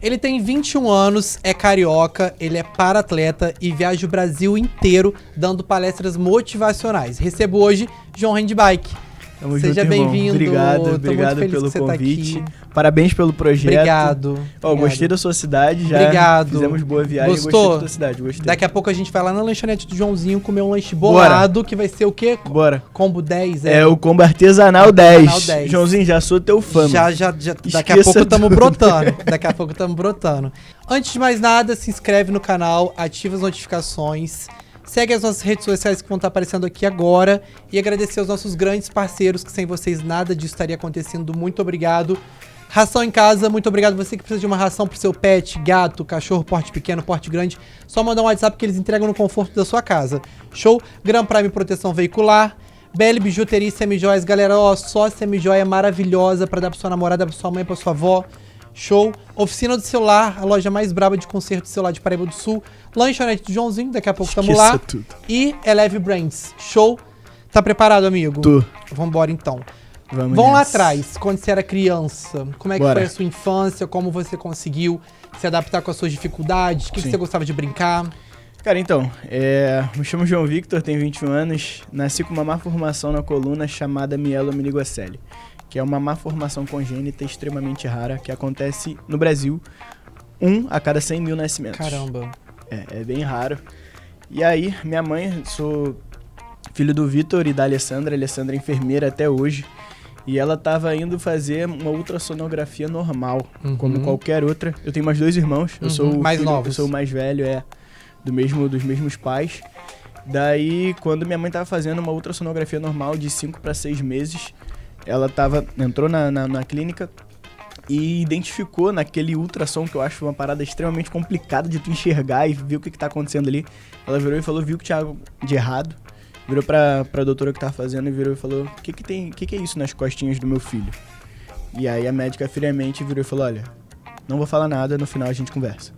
Ele tem 21 anos, é carioca, ele é para-atleta e viaja o Brasil inteiro dando palestras motivacionais. Recebo hoje João Handbike. Tamo Seja junto, irmão. bem-vindo. Obrigado pelo convite. Parabéns pelo projeto. Obrigado. Gostei da sua cidade, já fizemos boa viagem. Gostou? Gostei da sua cidade, gostei. Daqui a pouco a gente vai lá na lanchonete do Joãozinho comer um lanche bolado, que vai ser o quê? Bora. Combo 10, É o combo artesanal 10. Joãozinho, já sou teu fã. Já. Daqui a pouco estamos brotando. Antes de mais nada, se inscreve no canal, ativa as notificações. Segue as nossas redes sociais que vão estar aparecendo aqui agora. E agradecer aos nossos grandes parceiros, que sem vocês nada disso estaria acontecendo. Muito obrigado. Ração em casa, muito obrigado. Você que precisa de uma ração pro seu pet, gato, cachorro, porte pequeno, porte grande. Só mandar um WhatsApp que eles entregam no conforto da sua casa. Show? Gran Prime Proteção Veicular. BL Bijuteria e Semijoias. Galera, só semijoia maravilhosa pra dar pra sua namorada, pra sua mãe, pra sua avó. Show. Oficina do Celular, a loja mais braba de conserto de celular de Paraíba do Sul. Lanchonete do Joãozinho, daqui a pouco estamos lá. Tudo. E Eleve Brands. Show. Tá preparado, amigo? Tô. Vambora, então. Vamos lá atrás, quando você era criança. Como é que Bora. foi a sua infância? Como você conseguiu se adaptar com as suas dificuldades? O que você gostava de brincar? Cara, então, me chamo João Victor, tenho 21 anos. Nasci com uma má formação na coluna chamada mielomeningocele, que é uma má formação congênita extremamente rara, que acontece no Brasil, 1 a cada 100 mil nascimentos. Caramba. É bem raro. E aí, minha mãe, sou filho do Vitor e da Alessandra. A Alessandra é enfermeira até hoje. E ela tava indo fazer uma ultrassonografia normal, como qualquer outra. Eu tenho mais 2 irmãos. Eu sou mais novos. Eu sou o mais velho, dos mesmos pais. Daí, quando minha mãe tava fazendo uma ultrassonografia normal de 5 para 6 meses, ela entrou na clínica e identificou naquele ultrassom, que eu acho uma parada extremamente complicada de tu enxergar e ver o que tá acontecendo ali. Ela virou e falou, viu que tinha algo de errado. Virou pra doutora que tava fazendo e virou e falou, o que é isso nas costinhas do meu filho? E aí a médica friamente virou e falou, olha, não vou falar nada, no final a gente conversa.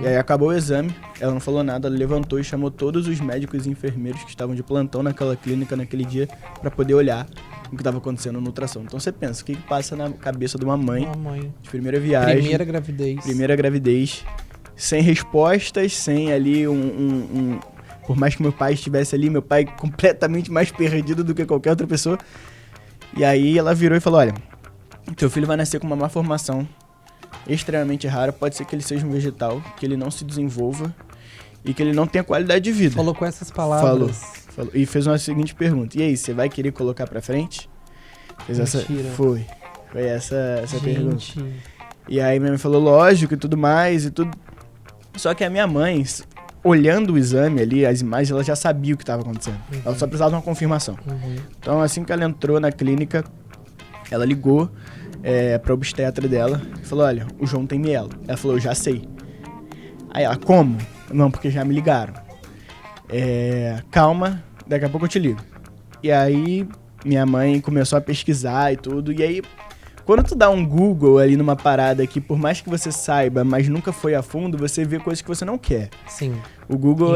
E aí acabou o exame, ela não falou nada, ela levantou e chamou todos os médicos e enfermeiros que estavam de plantão naquela clínica naquele dia pra poder olhar o que estava acontecendo no ultrassom. Então você pensa, o que passa na cabeça de uma mãe de primeira viagem, primeira gravidez, sem respostas, sem ali por mais que meu pai estivesse ali, meu pai completamente mais perdido do que qualquer outra pessoa. E aí ela virou e falou, olha, teu filho vai nascer com uma má formação extremamente rara, pode ser que ele seja um vegetal, que ele não se desenvolva e que ele não tenha qualidade de vida. Falou com essas palavras. Falou. E fez uma seguinte pergunta, e aí, você vai querer colocar pra frente? Foi essa pergunta. E aí minha mãe falou, lógico e tudo mais e tudo. Só que a minha mãe, olhando o exame ali, as imagens, ela já sabia o que estava acontecendo. Ela só precisava de uma confirmação. Então, assim que ela entrou na clínica, ela ligou pra obstetra dela e falou, olha, o João tem mielo. Ela falou, eu já sei. Aí ela, como? Não, porque já me ligaram. Calma, daqui a pouco eu te ligo. E aí, minha mãe começou a pesquisar e tudo, e aí, quando tu dá um Google ali numa parada que por mais que você saiba, mas nunca foi a fundo, você vê coisas que você não quer. Sim. O Google,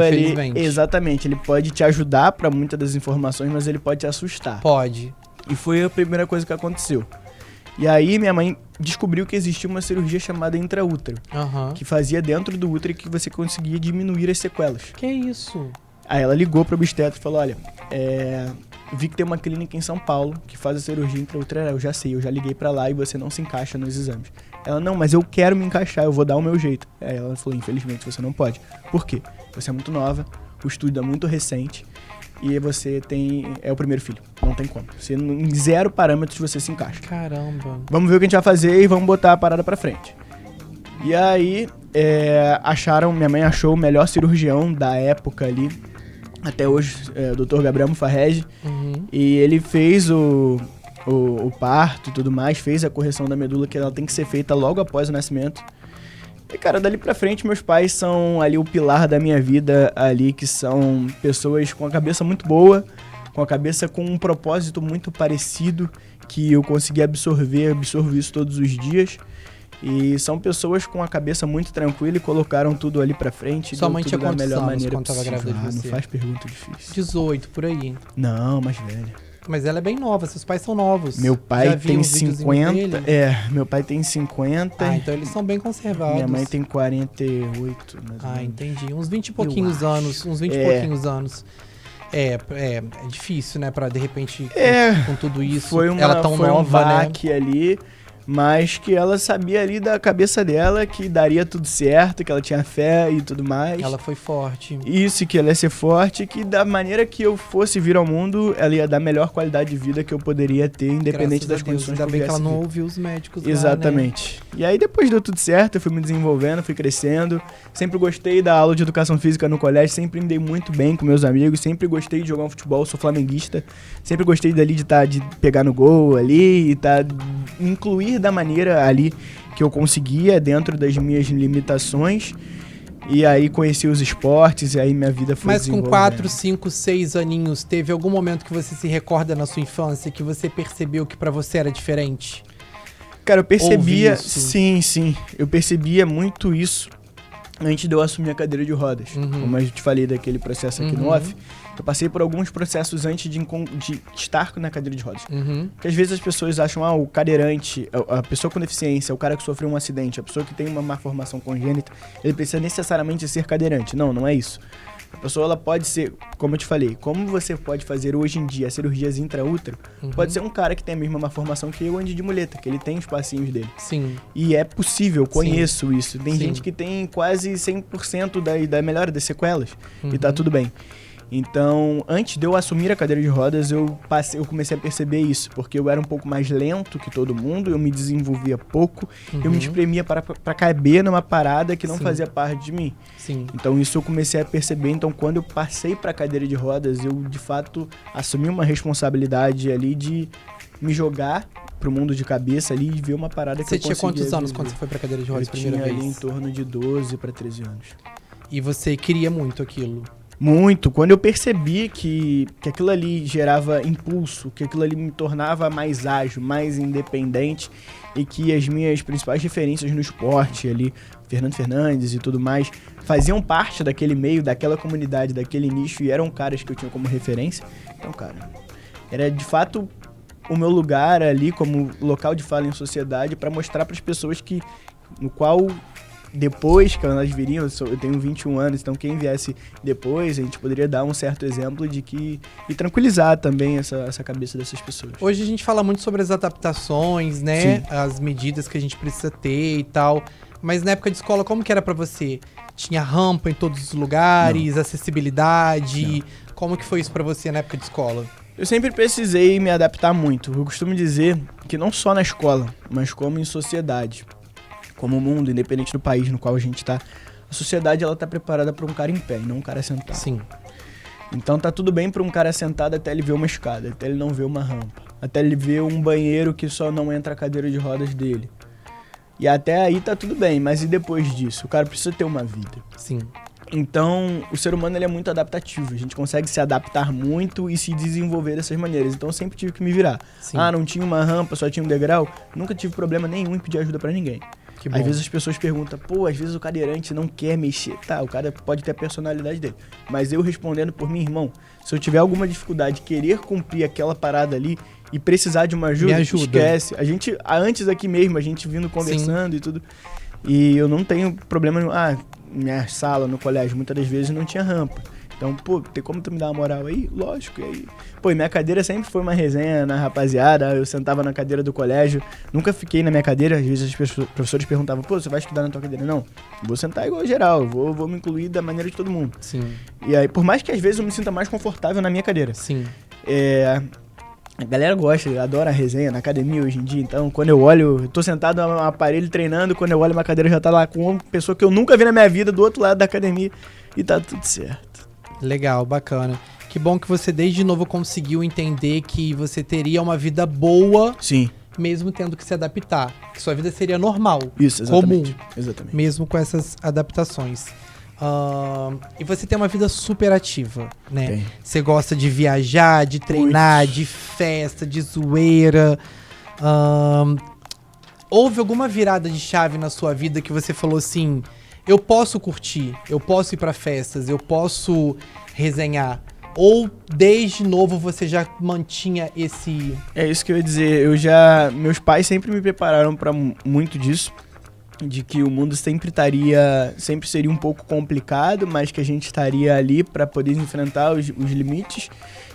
exatamente, ele pode te ajudar pra muitas das informações, mas ele pode te assustar. Pode. E foi a primeira coisa que aconteceu. E aí minha mãe descobriu que existia uma cirurgia chamada intraútero, que fazia dentro do útero e que você conseguia diminuir as sequelas. Que isso? Aí ela ligou pro obstetra e falou, olha, vi que tem uma clínica em São Paulo que faz a cirurgia intraútero. Eu já sei, eu já liguei pra lá e você não se encaixa nos exames. Ela, não, mas eu quero me encaixar, eu vou dar o meu jeito. Aí ela falou, infelizmente você não pode. Por quê? Você é muito nova, o estudo é muito recente e você é o primeiro filho. Não tem como. Em 0 parâmetros você se encaixa. Caramba. Vamos ver o que a gente vai fazer e vamos botar a parada pra frente. E aí, minha mãe achou o melhor cirurgião da época ali, até hoje, o Dr. Gabriel Mufarrege, e ele fez o parto e tudo mais, fez a correção da medula, que ela tem que ser feita logo após o nascimento. E, cara, dali pra frente, meus pais são ali o pilar da minha vida ali, que são pessoas com a cabeça muito boa, com a cabeça com um propósito muito parecido, que eu consegui absorvo isso todos os dias. E são pessoas com a cabeça muito tranquila e colocaram tudo ali pra frente. Sua mãe tinha quantos anos maneira quando tava grávida de você? Não faz pergunta difícil. 18, por aí. Não, mais velha. Mas ela é bem nova, seus pais são novos. Meu pai tem 50. Meu pai tem 50. Ah, então eles são bem conservados. Minha mãe tem 48. Entendi. Uns 20 e pouquinhos anos. Uns 20 e pouquinhos anos. É difícil, né? Pra, de repente, com tudo isso, foi ela tão nova, né? Ali, mas que ela sabia ali da cabeça dela que daria tudo certo, que ela tinha fé e tudo mais. Ela foi forte. Isso, que ela ia ser forte, que da maneira que eu fosse vir ao mundo, ela ia dar a melhor qualidade de vida que eu poderia ter, independente das condições que eu viesse. Ainda bem que ela não ouviu os médicos. Exatamente. Lá, né? E aí depois deu tudo certo, eu fui me desenvolvendo, fui crescendo. Sempre gostei da aula de educação física no colégio, sempre me dei muito bem com meus amigos, sempre gostei de jogar um futebol, sou flamenguista. Sempre gostei dali de pegar no gol ali e incluir da maneira ali que eu conseguia, dentro das minhas limitações. E aí conheci os esportes e aí minha vida foi desenvolvendo. Mas com 4, 5, 6 aninhos, teve algum momento que você se recorda na sua infância que você percebeu que pra você era diferente? Cara, eu percebia... Sim. Eu percebia muito isso antes de eu assumir a cadeira de rodas. Como eu te falei daquele processo aqui no off. Eu passei por alguns processos antes de estar na cadeira de rodas. Porque às vezes as pessoas acham, o cadeirante, a pessoa com deficiência, o cara que sofreu um acidente, a pessoa que tem uma má formação congênita, ele precisa necessariamente ser cadeirante. Não é isso. A pessoa, ela pode ser, como eu te falei, como você pode fazer hoje em dia cirurgias intraútero, pode ser um cara que tem a mesma má formação que eu, ande de muleta, que ele tem os passinhos dele. Sim. E é possível, eu conheço isso. Tem gente que tem quase 100% da melhora das sequelas, e tá tudo bem. Então, antes de eu assumir a cadeira de rodas, eu comecei a perceber isso, porque eu era um pouco mais lento que todo mundo, eu me desenvolvia pouco, eu me espremia para caber numa parada que não fazia parte de mim. Sim. Então, isso eu comecei a perceber. Então, quando eu passei para a cadeira de rodas, eu, de fato, assumi uma responsabilidade ali de me jogar pro mundo de cabeça ali e ver uma parada que eu conseguia. Você tinha quantos anos quando você foi pra cadeira de rodas a primeira vez? Eu tinha ali em torno de 12 para 13 anos. E você queria muito aquilo? Muito. Quando eu percebi que aquilo ali gerava impulso, que aquilo ali me tornava mais ágil, mais independente, e que as minhas principais referências no esporte ali, Fernando Fernandes e tudo mais, faziam parte daquele meio, daquela comunidade, daquele nicho, e eram caras que eu tinha como referência. Então, cara, era de fato o meu lugar ali como local de fala em sociedade para mostrar para as pessoas no qual... Depois que elas viriam, eu tenho 21 anos, então quem viesse depois, a gente poderia dar um certo exemplo e tranquilizar também essa cabeça dessas pessoas. Hoje a gente fala muito sobre as adaptações, né? Sim. As medidas que a gente precisa ter e tal. Mas na época de escola, como que era pra você? Tinha rampa em todos os lugares, não. Acessibilidade? Não. Como que foi isso pra você na época de escola? Eu sempre precisei me adaptar muito. Eu costumo dizer que não só na escola, mas como em sociedade. Como o mundo, independente do país no qual a gente tá, a sociedade ela tá preparada para um cara em pé e não um cara sentado. Sim. Então tá tudo bem para um cara sentado até ele ver uma escada, até ele não ver uma rampa, até ele ver um banheiro que só não entra a cadeira de rodas dele. E até aí tá tudo bem, mas e depois disso? O cara precisa ter uma vida. Sim. Então, o ser humano ele é muito adaptativo. A gente consegue se adaptar muito e se desenvolver dessas maneiras. Então, eu sempre tive que me virar. Sim. Não tinha uma rampa, só tinha um degrau. Nunca tive problema nenhum em pedir ajuda para ninguém. Às vezes as pessoas perguntam, às vezes o cadeirante não quer mexer. Tá, o cara pode ter a personalidade dele. Mas eu respondendo por mim, irmão, se eu tiver alguma dificuldade, querer cumprir aquela parada ali e precisar de uma ajuda, esquece. A gente, antes aqui mesmo, a gente vindo conversando Sim. e tudo. E eu não tenho problema nenhum. Minha sala no colégio, muitas das vezes não tinha rampa. Então, tem como tu me dar uma moral aí? Lógico, e aí? E minha cadeira sempre foi uma resenha na rapaziada, eu sentava na cadeira do colégio, nunca fiquei na minha cadeira, às vezes os professores perguntavam, você vai estudar na tua cadeira? Não, vou sentar igual geral, vou me incluir da maneira de todo mundo. Sim. E aí, por mais que às vezes eu me sinta mais confortável na minha cadeira. Sim. A galera gosta, adora a resenha na academia hoje em dia, então quando eu olho, eu tô sentado no aparelho treinando, quando eu olho uma cadeira já tá lá com uma pessoa que eu nunca vi na minha vida do outro lado da academia e tá tudo certo. Legal, bacana. Que bom que você desde novo conseguiu entender que você teria uma vida boa. Sim. Mesmo tendo que se adaptar. Que sua vida seria normal. Isso, exatamente. Comum. Exatamente. Mesmo com essas adaptações. E você tem uma vida super ativa, né? Tem. Você gosta de viajar, de treinar, de festa, de zoeira. Houve alguma virada de chave na sua vida que você falou assim... Eu posso curtir, eu posso ir pra festas, eu posso resenhar, Ou desde novo você já mantinha esse... É isso que eu ia dizer. Meus pais sempre me prepararam pra muito disso. De que o mundo sempre seria um pouco complicado, mas que a gente estaria ali pra poder enfrentar os limites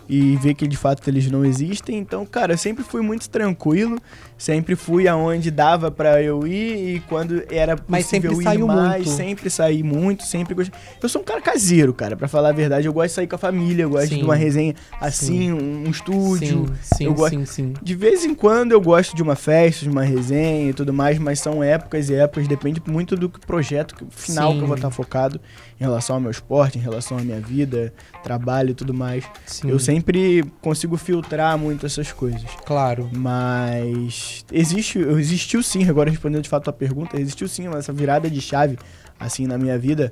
e ver que de fato eles não existem. Então, cara, eu sempre fui muito tranquilo, sempre fui aonde dava pra eu ir e quando era possível ir mais, sempre saí muito, sempre gostei. Eu sou um cara caseiro, cara, pra falar a verdade. Eu gosto de sair com a família, eu gosto de uma resenha assim, um estúdio. Sim. De vez em quando eu gosto de uma festa, de uma resenha e tudo mais, mas são épocas e épocas, depende muito do projeto final que eu vou estar focado em relação ao meu esporte, em relação à minha vida, trabalho e tudo mais. Sim. Eu sempre consigo filtrar muito essas coisas. Claro. Mas existiu sim, agora respondendo de fato a tua pergunta, existiu sim essa virada de chave assim na minha vida.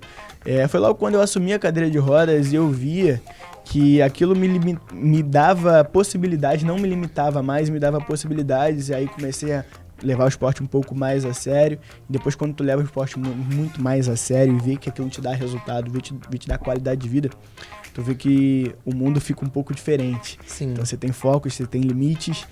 Foi logo quando eu assumi a cadeira de rodas e eu via que aquilo me dava possibilidades, não me limitava mais, me dava possibilidades, e aí comecei a levar o esporte um pouco mais a sério. E depois, quando tu leva o esporte muito mais a sério e vê que aquilo te dá resultado, vê te dar qualidade de vida, tu vê que o mundo fica um pouco diferente. Sim. Então você tem focos, você tem limites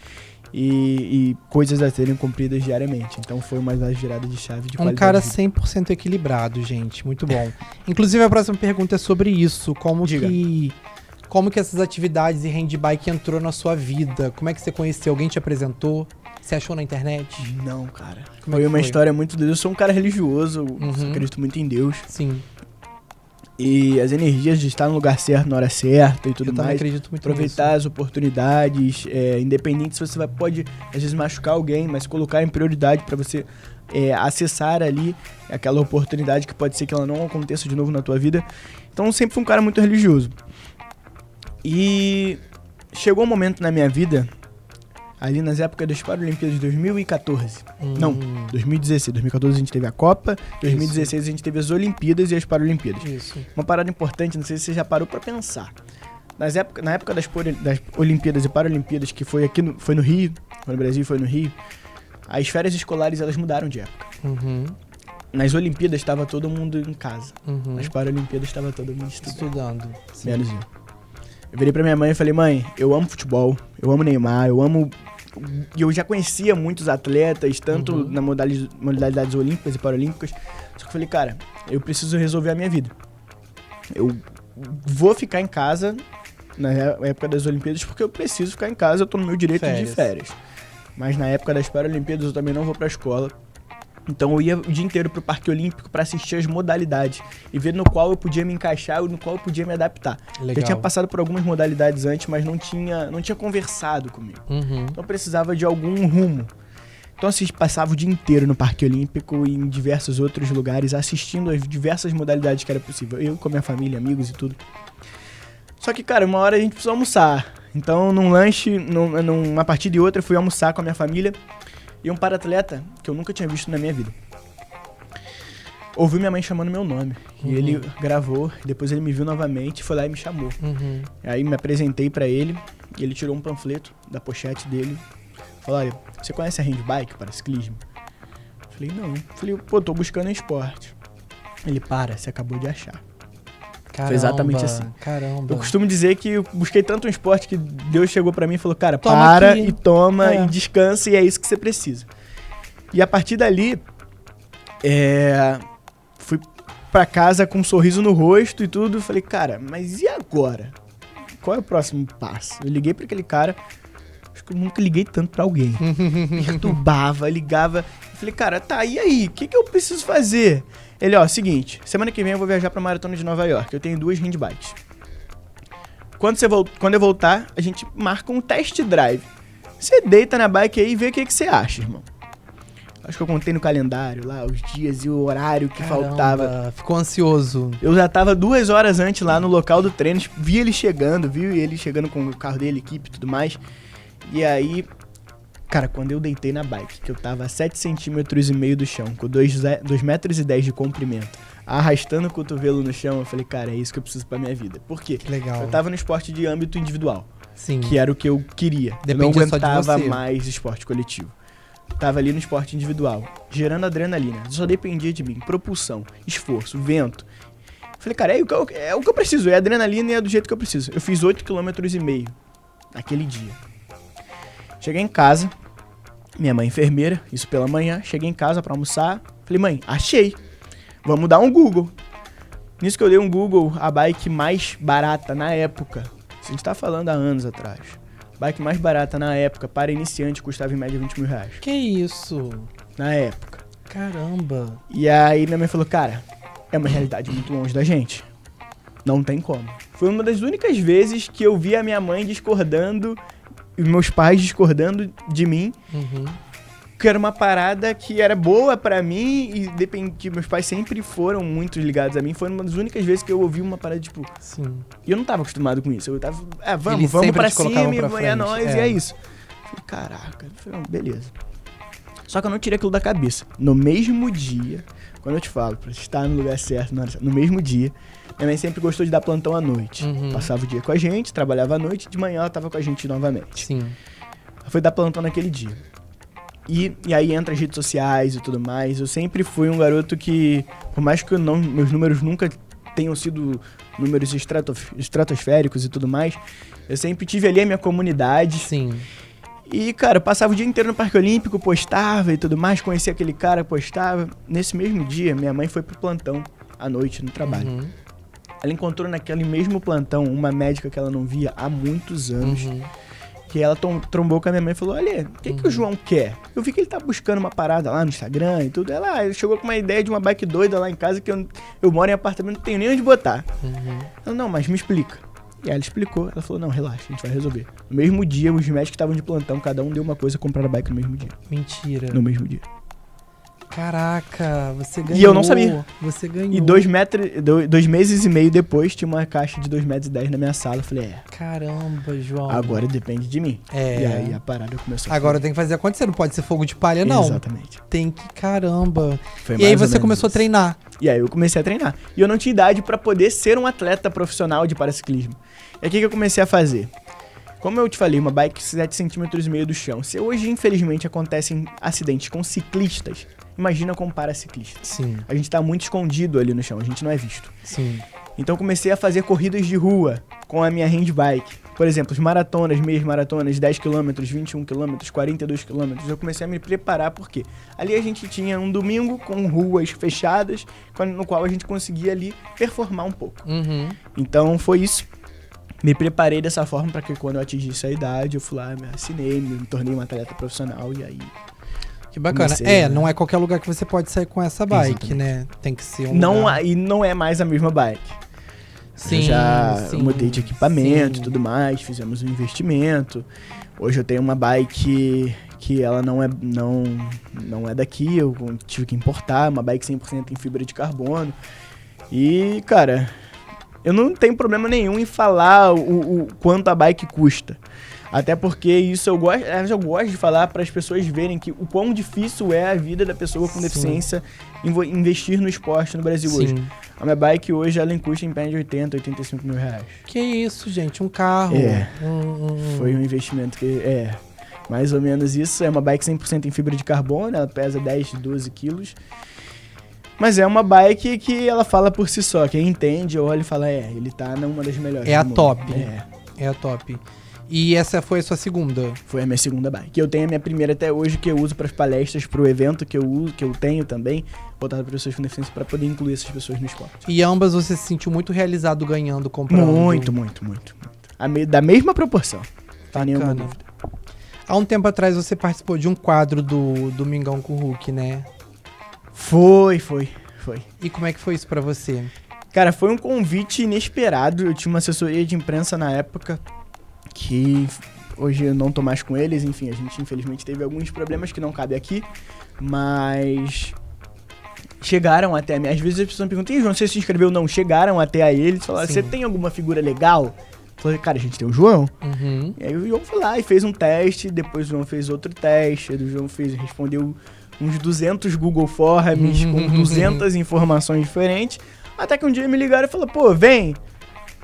e coisas a serem cumpridas diariamente. Então foi uma das viradas de chave de qualidade. Um cara 100% equilibrado, gente. Muito bom. Inclusive, a próxima pergunta é sobre isso. Como que essas atividades e handbike entrou na sua vida? Como é que você conheceu? Alguém te apresentou? Você achou na internet? Não, cara. Foi uma história muito doida. Eu sou um cara religioso, eu acredito muito em Deus. Sim. E as energias de estar no lugar certo, na hora certa e tudo mais. Eu também acredito muito aproveitar as oportunidades, independente se você pode, às vezes, machucar alguém, mas colocar em prioridade para você acessar ali aquela oportunidade que pode ser que ela não aconteça de novo na tua vida. Então, eu sempre fui um cara muito religioso. E chegou um momento na minha vida, ali nas épocas das Paralimpíadas de 2014. Não, 2016. 2014 a gente teve a Copa, 2016 a gente teve as Olimpíadas e as Paralimpíadas. Isso. Uma parada importante, não sei se você já parou pra pensar. Na época das Olimpíadas e Paralimpíadas, que foi foi no Rio, foi no Brasil, foi no Rio, as férias escolares elas mudaram de época. Nas Olimpíadas estava todo mundo em casa. Nas Paralimpíadas estava todo mundo estudando. Menos eu. Eu virei pra minha mãe e falei, mãe, eu amo futebol, eu amo Neymar, e eu já conhecia muitos atletas, tanto na modalidades olímpicas e paralímpicas, só que eu falei, cara, eu preciso resolver a minha vida. Eu vou ficar em casa na época das Olimpíadas porque eu preciso ficar em casa, eu tô no meu direito de férias. Mas na época das Paralimpíadas eu também não vou pra escola. Então eu ia o dia inteiro pro Parque Olímpico pra assistir as modalidades e ver no qual eu podia me encaixar e no qual eu podia me adaptar. Legal. Eu tinha passado por algumas modalidades antes, mas não tinha conversado comigo. Então eu precisava de algum rumo. Então passava o dia inteiro no Parque Olímpico e em diversos outros lugares assistindo as diversas modalidades que era possível. Eu com a minha família, amigos e tudo. Só que, cara, uma hora a gente precisou almoçar. Então num lanche, numa partida e outra, eu fui almoçar com a minha família. E um para-atleta que eu nunca tinha visto na minha vida ouviu minha mãe chamando meu nome. E ele gravou, depois ele me viu novamente, foi lá e me chamou. Aí me apresentei pra ele, e ele tirou um panfleto da pochete dele. Falou, olha, você conhece a handbike para ciclismo? Falei, não. Falei, pô, tô buscando esporte. Ele, você acabou de achar. Caramba, foi exatamente assim. Caramba. Eu costumo dizer que eu busquei tanto um esporte que Deus chegou pra mim e falou, cara, toma para aqui. E toma e descansa e é isso que você precisa. E a partir dali, fui pra casa com um sorriso no rosto e tudo. Falei, cara, mas e agora? Qual é o próximo passo? Eu liguei pra aquele cara, acho que eu nunca liguei tanto pra alguém. Perturbava, ligava. Eu falei, cara, tá, e aí? O que eu preciso fazer? Ele, seguinte, semana que vem eu vou viajar pra Maratona de Nova York. Eu tenho 2 handbikes. Quando eu voltar, a gente marca um test drive. Você deita na bike aí e vê o que você acha, irmão. Acho que eu contei no calendário lá os dias e o horário que faltava. Ficou ansioso. Eu já tava 2 horas antes lá no local do treino, vi ele chegando com o carro dele, equipe e tudo mais. E aí, cara, quando eu deitei na bike, que eu tava a 7,5 cm do chão, com 2,10 metros de comprimento, arrastando o cotovelo no chão, eu falei, cara, é isso que eu preciso pra minha vida. Por quê? Que legal. Eu tava no esporte de âmbito individual. Sim. Que era o que eu queria. Dependia eu não aguentava só de você. mais esporte coletivo. Tava ali no esporte individual, gerando adrenalina. Só dependia de mim. Propulsão, esforço, vento. Falei, cara, é o que eu preciso, é adrenalina e é do jeito que eu preciso. Eu fiz 8,5 km naquele dia. Cheguei em casa, minha mãe enfermeira, isso pela manhã, cheguei em casa pra almoçar. Falei, mãe, achei, vamos dar um Google. Nisso que eu dei um Google, a bike mais barata na época, a gente tá falando há anos atrás, a bike mais barata na época, para iniciante, custava em média 20 mil reais. Que isso? Na época. Caramba. E aí minha mãe falou, cara, é uma realidade muito longe da gente. Não tem como. Foi uma das únicas vezes que eu vi a minha mãe discordando e meus pais discordando de mim. Que era uma parada que era boa pra mim e que meus pais sempre foram muito ligados a mim. Foi uma das únicas vezes que eu ouvi uma parada, tipo... Sim. E eu não tava acostumado com isso. Eu tava, Eles vamos sempre pra te colocavam cima pra e é frente, nóis, e é isso. Falei, caraca. Falei, beleza. Só que eu não tirei aquilo da cabeça. No mesmo dia, quando eu te falo, pra estar no lugar certo, no mesmo dia, minha mãe sempre gostou de dar plantão à noite. Passava o dia com a gente, trabalhava à noite, de manhã ela tava com a gente novamente. Sim. Ela foi dar plantão naquele dia. E aí entra as redes sociais e tudo mais. Eu sempre fui um garoto que, por mais que meus números nunca tenham sido números estratosféricos e tudo mais, eu sempre tive ali a minha comunidade. Sim. E, cara, eu passava o dia inteiro no Parque Olímpico, postava e tudo mais, conhecia aquele cara, postava. Nesse mesmo dia, minha mãe foi pro plantão à noite no trabalho. Ela encontrou naquele mesmo plantão uma médica que ela não via há muitos anos. Que ela trombou com a minha mãe e falou, olha, o que o João quer? Eu vi que ele tá buscando uma parada lá no Instagram e tudo. Ele chegou com uma ideia de uma bike doida lá em casa que eu moro em apartamento, não tenho nem onde botar. Ela, não, mas me explica. E aí ela explicou, ela falou, não, relaxa, a gente vai resolver. No mesmo dia, os médicos que estavam de plantão, cada um deu uma coisa, compraram a bike no mesmo dia. Mentira. No mesmo dia. Caraca, você ganhou. E eu não sabia. Você ganhou. E 2 meses e meio depois, tinha uma caixa de 2,10 m na minha sala. Eu falei, Caramba, João. agora depende de mim. E aí a parada começou Agora tem que fazer acontecer, não pode ser fogo de palha, não. Exatamente. Tem que, caramba. Foi E aí você começou a treinar. E aí eu comecei a treinar. E eu não tinha idade pra poder ser um atleta profissional de paraciclismo. E aí o que eu comecei a fazer? Como eu te falei, uma bike 7,5 cm do chão. Se hoje, infelizmente, acontecem acidentes com ciclistas, imagina com paraciclistas. Sim. A gente tá muito escondido ali no chão, a gente não é visto. Sim. Então eu comecei a fazer corridas de rua com a minha handbike. Por exemplo, as maratonas, meias maratonas, 10 km, 21 km, 42 km. Eu comecei a me preparar porque ali a gente tinha um domingo com ruas fechadas, no qual a gente conseguia ali performar um pouco. Então foi isso. Me preparei dessa forma para que quando eu atingisse a idade, eu fui lá, me assinei, me tornei um atleta profissional e aí... Que bacana. Não é qualquer lugar que você pode sair com essa bike, né? Tem que ser um lugar... E não é mais a mesma bike. Sim, eu já mudei de equipamento e tudo mais, fizemos um investimento. Hoje eu tenho uma bike que ela não é daqui, eu tive que importar, uma bike 100% em fibra de carbono. E, cara... Eu não tenho problema nenhum em falar o quanto a bike custa. Até porque isso eu gosto de falar para as pessoas verem que o quão difícil é a vida da pessoa com deficiência investir no esporte no Brasil hoje. A minha bike hoje, ela custa em pé de 80, 85 mil reais. Que isso, gente? Um carro. Foi um investimento que... mais ou menos isso. É uma bike 100% em fibra de carbono, ela pesa 10, 12 quilos. Mas é uma bike que ela fala por si só. Quem entende, olha e fala, ele tá numa das melhores. É a top. É a top. E essa foi a sua segunda? Foi a minha segunda bike. Eu tenho a minha primeira até hoje, que eu uso para as palestras, pro evento que eu tenho também, voltado para pessoas com deficiência, para poder incluir essas pessoas no esporte. E ambas você se sentiu muito realizado ganhando, comprando? Muito. Da mesma proporção. Tá nenhuma dúvida. Há um tempo atrás você participou de um quadro do Domingão com o Hulk, né? Foi. E como é que foi isso pra você? Cara, foi um convite inesperado. Eu tinha uma assessoria de imprensa na época, que hoje eu não tô mais com eles. Enfim, a gente infelizmente teve alguns problemas que não cabe aqui, mas chegaram até mim. Às vezes as pessoas me perguntam, e João, você se inscreveu ou não? Chegaram até a eles e falaram, você tem alguma figura legal? Eu falei, cara, a gente tem o João. E aí o João foi lá e fez um teste, depois o João fez outro teste, o João respondeu uns 200 Google Forms com 200 informações diferentes, até que um dia me ligaram e falaram, pô, vem.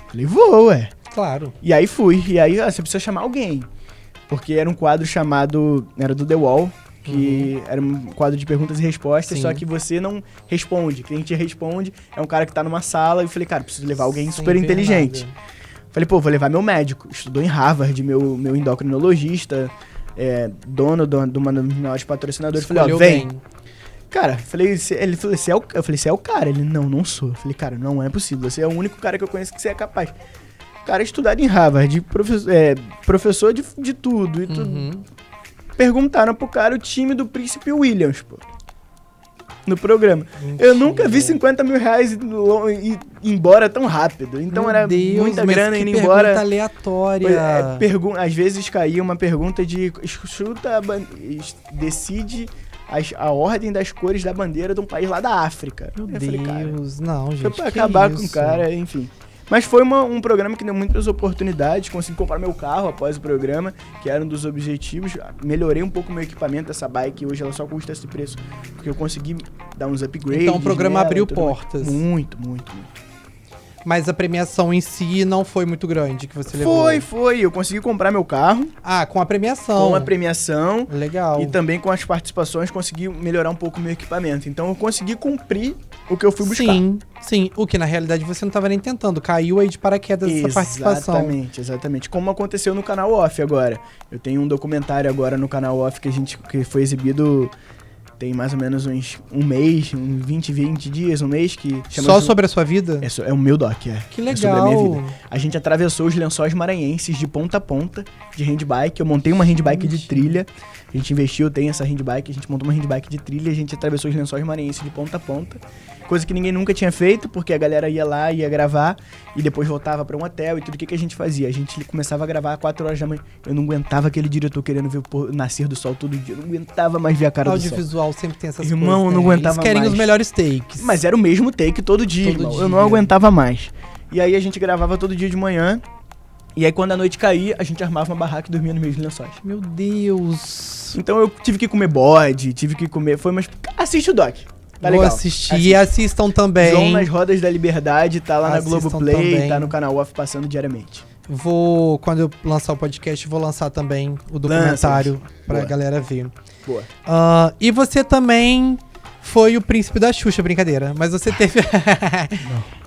Falei, vou, Claro. E aí fui, você precisa chamar alguém, porque era um quadro chamado, era do The Wall, que era um quadro de perguntas e respostas, Sim. só que você não responde. Quem te responde é um cara que tá numa sala e eu falei, cara, preciso levar alguém super Sem ver inteligente. nada. Falei, pô, vou levar meu médico. Estudou em Harvard, meu endocrinologista, dono de uma das maiores patrocinadoras. Falei, Escolheu vem. bem. Cara, ele falou, eu falei, você é o cara? Ele, não sou. Eu falei, cara, não é possível. Você é o único cara que eu conheço que você é capaz. Cara, estudado em Harvard, professor de tudo e tudo. Uhum. Perguntaram pro cara o time do Príncipe Williams, pô. No programa. Mentira. Eu nunca vi 50 mil reais ir embora tão rápido. Então Meu era Deus, muita mas grana que indo pergunta embora. aleatória. Às vezes caía uma pergunta de decide a ordem das cores da bandeira de um país lá da África. Meu Eu Deus, falei, cara, não, gente. foi pra que acabar isso? com o cara, enfim. Mas foi um programa que deu muitas oportunidades. Consegui comprar meu carro após o programa, que era um dos objetivos. Melhorei um pouco o meu equipamento, essa bike. Hoje ela só custa esse preço, porque eu consegui dar uns upgrades. Então o programa nela, abriu e tudo mais. portas. Muito. Mas a premiação em si não foi muito grande que você levou. Foi. Eu consegui comprar meu carro Ah, com a premiação. com a premiação. Legal. E também com as participações consegui melhorar um pouco o meu equipamento. Então eu consegui cumprir o que eu fui buscar. Sim. O que na realidade você não estava nem tentando. Caiu aí de paraquedas essa participação. Exatamente. Como aconteceu no canal Off agora. Eu tenho um documentário agora no canal Off que foi exibido tem mais ou menos um mês, 20 dias, um mês, que chama... Só sobre a sua vida? É o meu doc, Que É sobre a minha legal. vida. A gente atravessou os lençóis maranhenses de ponta a ponta de handbike. Eu montei uma handbike de trilha. A gente investiu, tem essa handbike. A gente montou uma handbike de trilha. A gente atravessou os lençóis maranhenses de ponta a ponta. Coisa que ninguém nunca tinha feito, porque a galera ia lá, ia gravar e depois voltava pra um hotel e tudo. O que a gente fazia? A gente começava a gravar às 4 horas da manhã. Eu não aguentava aquele diretor querendo ver o nascer do sol todo dia. Eu não aguentava mais ver a cara do sol. Audiovisual sempre tem essas Irmão, coisas, eu não né? aguentava Eles querem mais. os melhores takes. Mas era o mesmo take todo dia, Todo irmão. dia. Eu não aguentava mais. E aí a gente gravava todo dia de manhã. E aí quando a noite caía, a gente armava uma barraca e dormia no meio dos lençóis. Meu Deus. Então eu tive que comer bode, tive que comer... Assiste o doc. Tá Vou legal. assistir. E assistam também. João nas Rodas da Liberdade, tá lá Assistam na Globoplay, também. tá no canal Off passando diariamente. Quando eu lançar o podcast, vou lançar também o documentário pra Boa. galera ver. Boa. E você também foi o príncipe da Xuxa, brincadeira. Mas você teve...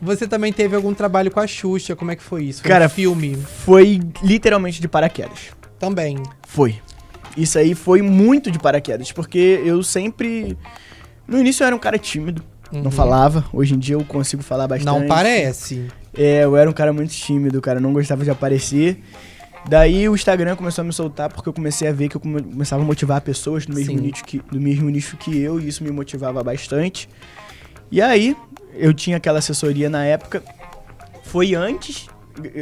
Você também teve algum trabalho com a Xuxa, como é que foi isso? Foi Cara, um filme? Foi literalmente de paraquedas. Também. Foi. Isso aí foi muito de paraquedas, porque eu sempre... No início eu era um cara tímido, não falava. Hoje em dia eu consigo falar bastante. Não parece. Eu era um cara muito tímido, cara, não gostava de aparecer. Daí o Instagram começou a me soltar porque eu comecei a ver que eu começava a motivar pessoas do mesmo nicho que eu, e isso me motivava bastante. E aí, eu tinha aquela assessoria na época, foi antes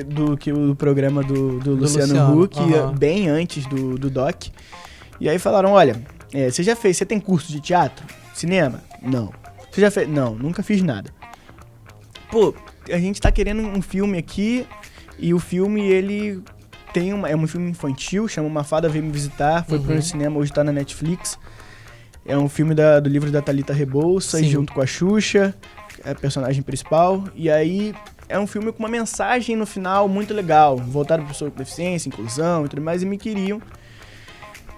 do programa do Luciano Huck, bem antes do Doc. E aí falaram, olha, você tem curso de teatro? Cinema? Não. Você já fez? Não, nunca fiz nada. Pô, a gente tá querendo um filme aqui, e o filme, ele é um filme infantil, chama Uma Fada Veio Me Visitar, foi pro cinema, hoje tá na Netflix. É um filme do livro da Thalita Rebouças, junto com a Xuxa, é a personagem principal. E aí, é um filme com uma mensagem no final muito legal, voltado pra pessoa com deficiência, inclusão e tudo mais, e me queriam.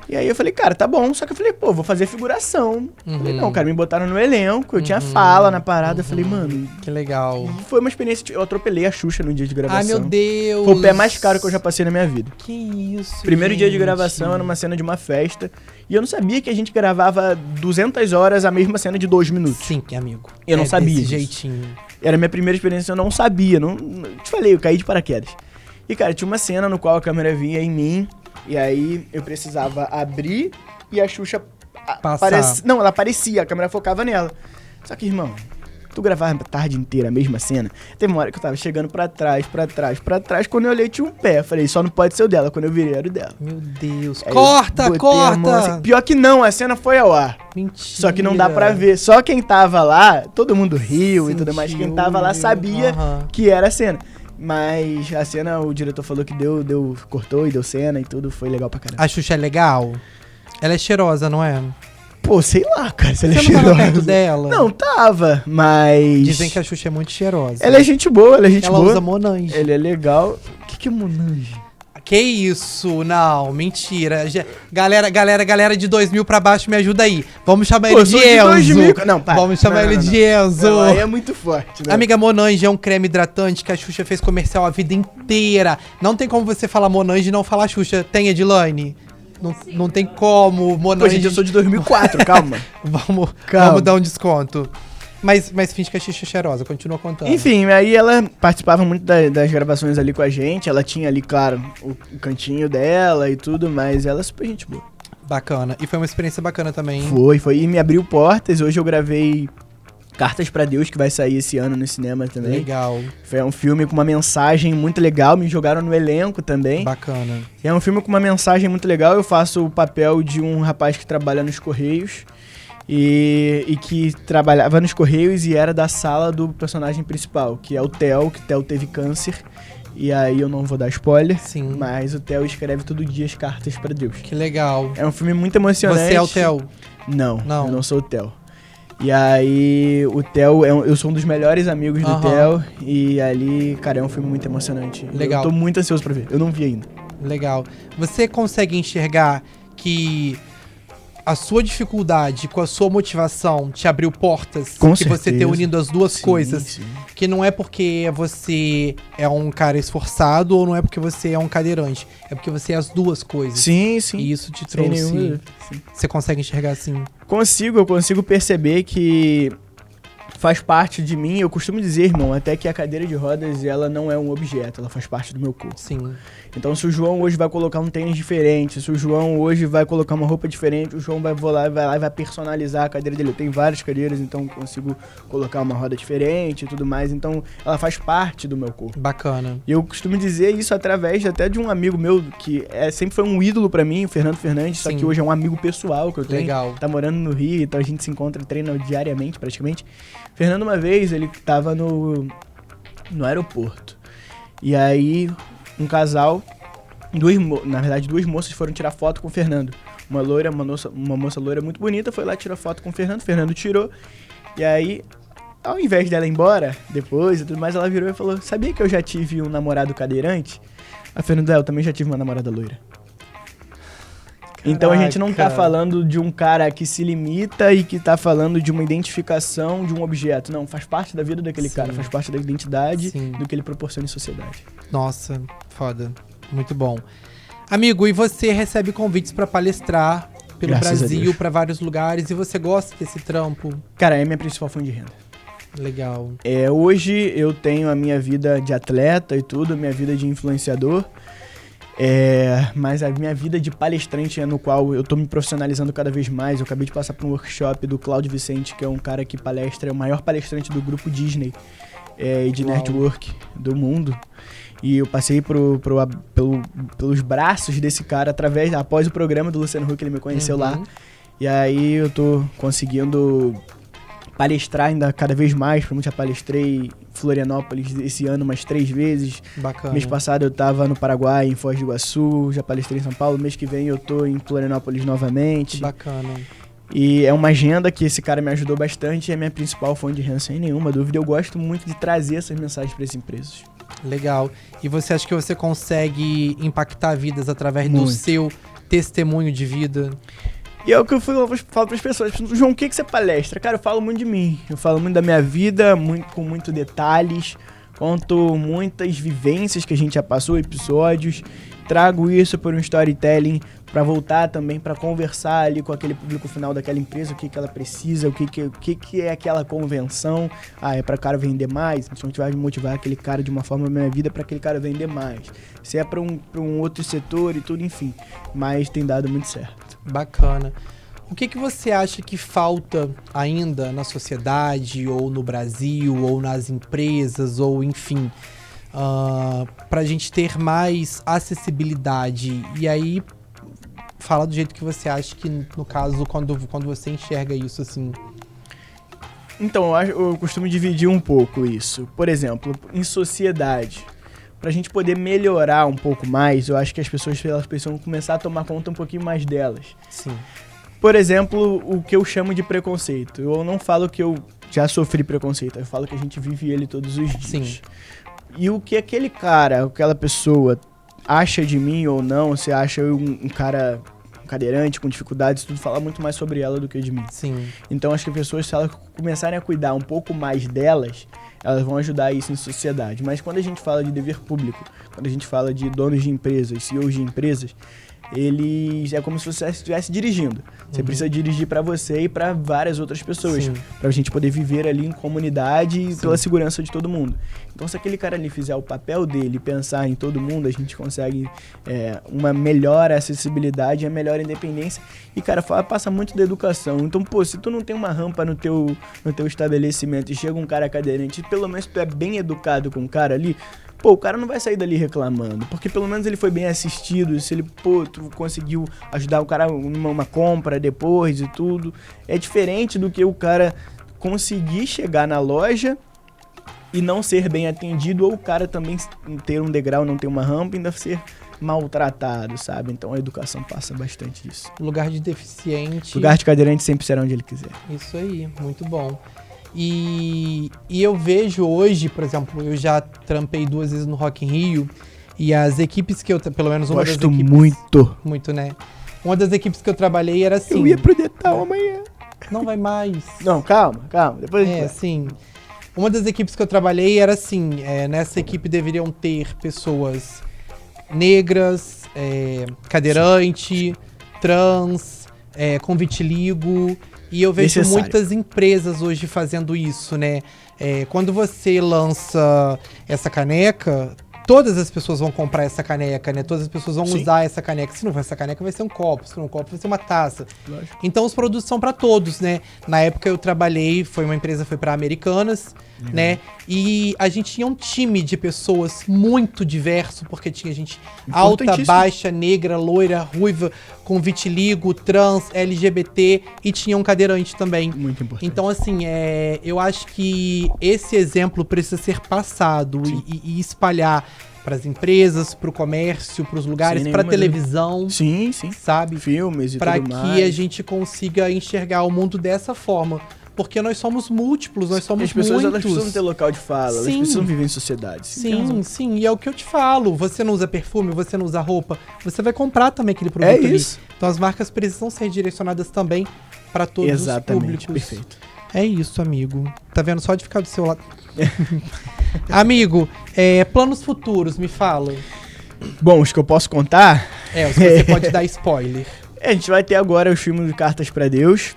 E aí eu falei, cara, tá bom. Só que eu falei, pô, vou fazer figuração. Falei, não, cara, me botaram no elenco, eu tinha fala na parada. Eu falei, mano... Que legal. Foi uma experiência, eu atropelei a Xuxa no dia de gravação. Ai, meu Deus. Foi o pé mais caro que eu já passei na minha vida. Que isso, Primeiro dia de gravação, era uma cena de uma festa. E eu não sabia que a gente gravava 200 horas a mesma cena de 2 minutos. Sim, amigo. Eu não sabia desse disso. jeitinho. Era a minha primeira experiência, eu não sabia. Te falei, eu caí de paraquedas. E, cara, tinha uma cena no qual a câmera vinha em mim. E aí eu precisava abrir e a Xuxa Não, ela aparecia, a câmera focava nela. Só que, irmão, tu gravava a tarde inteira a mesma cena. Teve uma hora que eu tava chegando pra trás. Quando eu olhei, tinha um pé. Falei, só não pode ser o dela. Quando eu virei, era o dela. Meu Deus. Aí Corta! assim. Pior que não, a cena foi ao ar. Mentira. Só que não dá pra ver. Só quem tava lá, todo mundo riu e tudo mais. Quem tava lá sabia que era a cena. Mas a cena, o diretor falou que cortou e deu cena e tudo, foi legal pra caramba. A Xuxa é legal? Ela é cheirosa, não é? Pô, sei lá, cara, se ela é Você não cheirosa. tava perto dela? Não, tava, mas... Dizem que a Xuxa é muito cheirosa. Ela é gente boa, Ela usa Monange. Ela é legal. O que é Monange? Que isso? Não, mentira. Galera de 2000 pra baixo, me ajuda aí. Vamos chamar ele de Enzo. 2000. Não, para. Vamos chamar ele de Enzo. Não, aí é muito forte, né? Amiga, Monange é um creme hidratante que a Xuxa fez comercial a vida inteira. Não tem como você falar Monange e não falar Xuxa. Tem, Edilane? Não tem como. Monange... Pô, gente, eu sou de 2004, calma. Vamos dar um desconto. Mas finge que a Xuxa é cheirosa, continua contando. Enfim, aí ela participava muito das gravações ali com a gente. Ela tinha ali, claro, o cantinho dela e tudo, mas ela é super gente boa. Bacana. E foi uma experiência bacana também. Foi. E me abriu portas. Hoje eu gravei Cartas pra Deus, que vai sair esse ano no cinema também. Legal. Foi um filme com uma mensagem muito legal. Me jogaram no elenco também. Bacana. É um filme com uma mensagem muito legal. Eu faço o papel de um rapaz que trabalha nos Correios. E que trabalhava nos Correios e era da sala do personagem principal, que é o Theo, que Theo teve câncer. E aí eu não vou dar spoiler, sim, mas o Theo escreve todo dia as cartas pra Deus. Que legal. É um filme muito emocionante. Você é o Theo? Não, eu não sou o Theo. E aí o Theo, eu sou um dos melhores amigos do Theo. E ali, cara, é um filme muito emocionante. Legal. Eu tô muito ansioso pra ver, eu não vi ainda. Legal. Você consegue enxergar que a sua dificuldade com a sua motivação te abriu portas? Com que certeza. Você ter unido as duas coisas? Sim. Que não é porque você é um cara esforçado ou não é porque você é um cadeirante. É porque você é as duas coisas. Sim. E isso te trouxe... Você consegue enxergar assim? Eu consigo perceber que faz parte de mim. Eu costumo dizer, irmão, até que a cadeira de rodas, ela não é um objeto, ela faz parte do meu corpo. Sim. Então, se o João hoje vai colocar um tênis diferente, se o João hoje vai colocar uma roupa diferente, o João vai lá e vai personalizar a cadeira dele. Eu tenho várias cadeiras, então consigo colocar uma roda diferente e tudo mais. Então, ela faz parte do meu corpo. Bacana. E eu costumo dizer isso através até de um amigo meu, que sempre foi um ídolo pra mim, o Fernando Fernandes, só que hoje é um amigo pessoal que eu tenho. Legal. Tá morando no Rio, então a gente se encontra e treina diariamente, praticamente. Fernando, uma vez, ele tava no aeroporto. E aí, um casal, duas moças foram tirar foto com o Fernando. Uma moça loira muito bonita foi lá tirar foto com o Fernando. Fernando tirou. E aí, ao invés dela ir embora, depois e tudo mais, ela virou e falou: sabia que eu já tive um namorado cadeirante? A Fernanda, eu também já tive uma namorada loira. Então a gente não tá falando de um cara que se limita e que tá falando de uma identificação de um objeto. Não, faz parte da vida daquele cara, faz parte da identidade do que ele proporciona em sociedade. Nossa, foda. Muito bom. Amigo, e você recebe convites pra palestrar pelo Brasil, pra vários lugares, e você gosta desse trampo? Cara, é minha principal fonte de renda. Legal. Hoje eu tenho a minha vida de atleta e tudo, minha vida de influenciador. Mas a minha vida de palestrante é no qual eu tô me profissionalizando cada vez mais. Eu acabei de passar por um workshop do Cláudio Vicente, que é um cara que palestra, é o maior palestrante do grupo Disney e de network do mundo. E eu passei pelos braços desse cara após o programa do Luciano Huck, ele me conheceu lá. E aí eu tô conseguindo palestrar ainda cada vez mais. Já palestrei em Florianópolis esse ano umas 3 vezes. Bacana. Mês passado eu tava no Paraguai, em Foz do Iguaçu, já palestrei em São Paulo. Mês que vem eu tô em Florianópolis novamente. Bacana. E é uma agenda que esse cara me ajudou bastante e é minha principal fonte de renda, sem nenhuma dúvida. Eu gosto muito de trazer essas mensagens para essas empresas. Legal. E você acha que você consegue impactar vidas através do seu testemunho de vida? E é o que eu falo para as pessoas. João, o que você palestra? Cara, eu falo muito de mim. Eu falo muito da minha vida, com muitos detalhes. Conto muitas vivências que a gente já passou, episódios. Trago isso por um storytelling para voltar também, para conversar ali com aquele público final daquela empresa, o que ela precisa, o que é aquela convenção. É para o cara vender mais, então a gente vai motivar aquele cara de uma forma na minha vida para aquele cara vender mais. Se é para um outro setor e tudo, enfim. Mas tem dado muito certo. Bacana. O que você acha que falta ainda na sociedade, ou no Brasil, ou nas empresas, ou enfim, pra gente ter mais acessibilidade? E aí, fala do jeito que você acha que, no caso, quando você enxerga isso, assim. Então, eu costumo dividir um pouco isso. Por exemplo, em sociedade, pra gente poder melhorar um pouco mais, eu acho que as pessoas elas precisam começar a tomar conta um pouquinho mais delas. Sim. Por exemplo, o que eu chamo de preconceito. Eu não falo que eu já sofri preconceito, eu falo que a gente vive ele todos os dias. Sim. E o que aquele cara, aquela pessoa acha de mim ou não, se acha eu um cara cadeirante, com dificuldades, tudo fala muito mais sobre ela do que de mim. Sim. Então acho que as pessoas, se elas começarem a cuidar um pouco mais delas, elas vão ajudar isso em sociedade. Mas quando a gente fala de dever público, quando a gente fala de donos de empresas, CEOs de empresas, eles é como se você estivesse dirigindo. Você precisa dirigir pra você e pra várias outras pessoas. Sim. Pra gente poder viver ali em comunidade e Sim. pela segurança de todo mundo. Então se aquele cara ali fizer o papel dele e pensar em todo mundo, a gente consegue uma melhor acessibilidade, uma melhor independência. E cara, passa muito da educação. Então, pô, se tu não tem uma rampa no teu estabelecimento e chega um cara cadeirante, pelo menos tu é bem educado com o cara ali, pô, o cara não vai sair dali reclamando, porque pelo menos ele foi bem assistido, se ele, pô, tu conseguiu ajudar o cara numa compra depois e tudo. É diferente do que o cara conseguir chegar na loja e não ser bem atendido, ou o cara também ter um degrau, não ter uma rampa e ainda ser maltratado, sabe? Então a educação passa bastante isso. Lugar de deficiente. Lugar de cadeirante sempre será onde ele quiser. Isso aí, muito bom. E eu vejo hoje, por exemplo, eu já trampei 2 vezes no Rock in Rio, e as equipes que eu, pelo menos uma das Gosto equipes... Muito, né? Uma das equipes que eu trabalhei era assim... Eu ia pro Detal amanhã. Não vai mais. Não, calma. Depois sim. Uma das equipes que eu trabalhei era assim, nessa equipe deveriam ter pessoas negras, cadeirante, trans, com vitiligo... E eu vejo muitas empresas hoje fazendo isso, né? Quando você lança essa caneca, todas as pessoas vão comprar essa caneca, né? Todas as pessoas vão usar essa caneca. Se não for essa caneca, vai ser um copo. Se for um copo, vai ser uma taça. Lógico. Então, os produtos são para todos, né? Na época eu trabalhei, foi para Americanas, né? E a gente tinha um time de pessoas muito diverso, porque tinha gente alta, baixa, negra, loira, ruiva, com vitiligo, trans, LGBT, e tinha um cadeirante também. Muito importante. Então, assim, eu acho que esse exemplo precisa ser passado e espalhar para as empresas, para o comércio, para os lugares, para televisão. Sim. Sabe? Filmes e tudo mais. Para que a gente consiga enxergar o mundo dessa forma. Porque nós somos múltiplos, nós somos muitos. As pessoas elas precisam ter local de fala, elas precisam viver em sociedade. Sim. E é o que eu te falo. Você não usa perfume, você não usa roupa, você vai comprar também aquele produto ali. Isso. Então as marcas precisam ser direcionadas também para todos os públicos. Perfeito. É isso, amigo. Tá vendo? Só de ficar do seu lado. Amigo, planos futuros, me fala. Bom, os que eu posso contar... os que você pode dar spoiler. A gente vai ter agora o filme de Cartas pra Deus.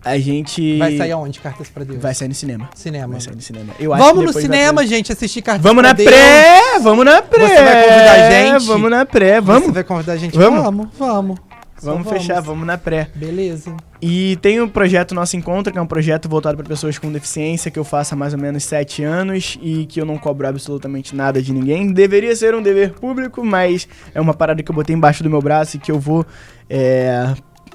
A gente... Vai sair aonde, Cartas pra Deus? Vai sair no cinema. Vai sair no cinema. Vamos no cinema, gente, assistir Cartas pra Deus. Vamos na pré! Você vai convidar a gente? Vamos na pré, vamos. Você vai convidar a gente? Vamos. Vamos fechar, vamos na pré. Beleza. E tem o projeto Nosso Encontro, que é um projeto voltado para pessoas com deficiência, que eu faço há mais ou menos 7 anos e que eu não cobro absolutamente nada de ninguém. Deveria ser um dever público, mas é uma parada que eu botei embaixo do meu braço e que eu vou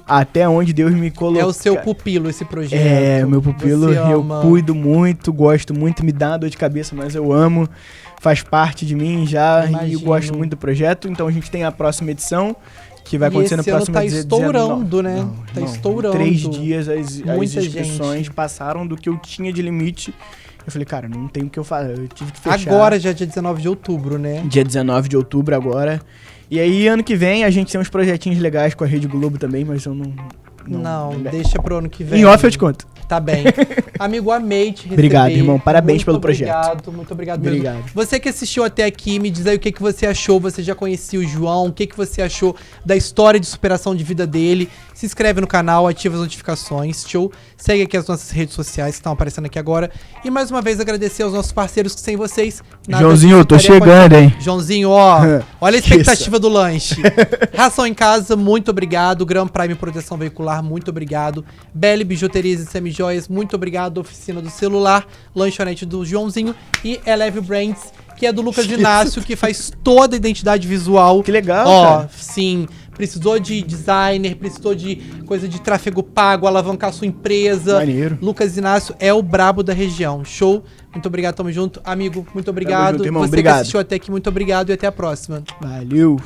até onde Deus me colocou. É o seu pupilo esse projeto. O meu pupilo, eu cuido muito, gosto muito, me dá uma dor de cabeça, mas eu amo. Faz parte de mim já. Imagino. E eu gosto muito do projeto. Então a gente tem a próxima edição, que vai acontecer no próximo dia 19. Tá estourando, né? Tá estourando. Em 3 dias as inscrições passaram do que eu tinha de limite. Eu falei, cara, não tem o que eu fazer. Eu tive que fechar. Agora já é dia 19 de outubro, né? Dia 19 de outubro agora. E aí, ano que vem, a gente tem uns projetinhos legais com a Rede Globo também, mas eu não deixa pro ano que vem. Em off eu te conto. Tá bem. Amigo, amei te receber. Obrigado, irmão. Parabéns pelo projeto. Muito obrigado mesmo. Você que assistiu até aqui, me diz aí o que você achou. Você já conhecia o João? O que você achou da história de superação de vida dele? Se inscreve no canal, ativa as notificações, show? Segue aqui as nossas redes sociais que estão aparecendo aqui agora. E mais uma vez agradecer aos nossos parceiros que sem vocês... Joãozinho, eu tô chegando, hein? Joãozinho, olha a expectativa do lanche. Ração em Casa, muito obrigado. Gran Prime Proteção Veicular, muito obrigado. Belly Bijuterias e Semijoias, muito obrigado. Oficina do Celular, lanchonete do Joãozinho e Eleve Brands, que é do Lucas Inácio, que faz toda a identidade visual. Que legal, cara. Sim. Precisou de designer, precisou de coisa de tráfego pago, alavancar sua empresa. Maneiro. Lucas Inácio é o brabo da região. Show? Muito obrigado, tamo junto. Amigo, muito obrigado. Tamo junto, irmão. Você que assistiu até aqui, muito obrigado e até a próxima. Valeu.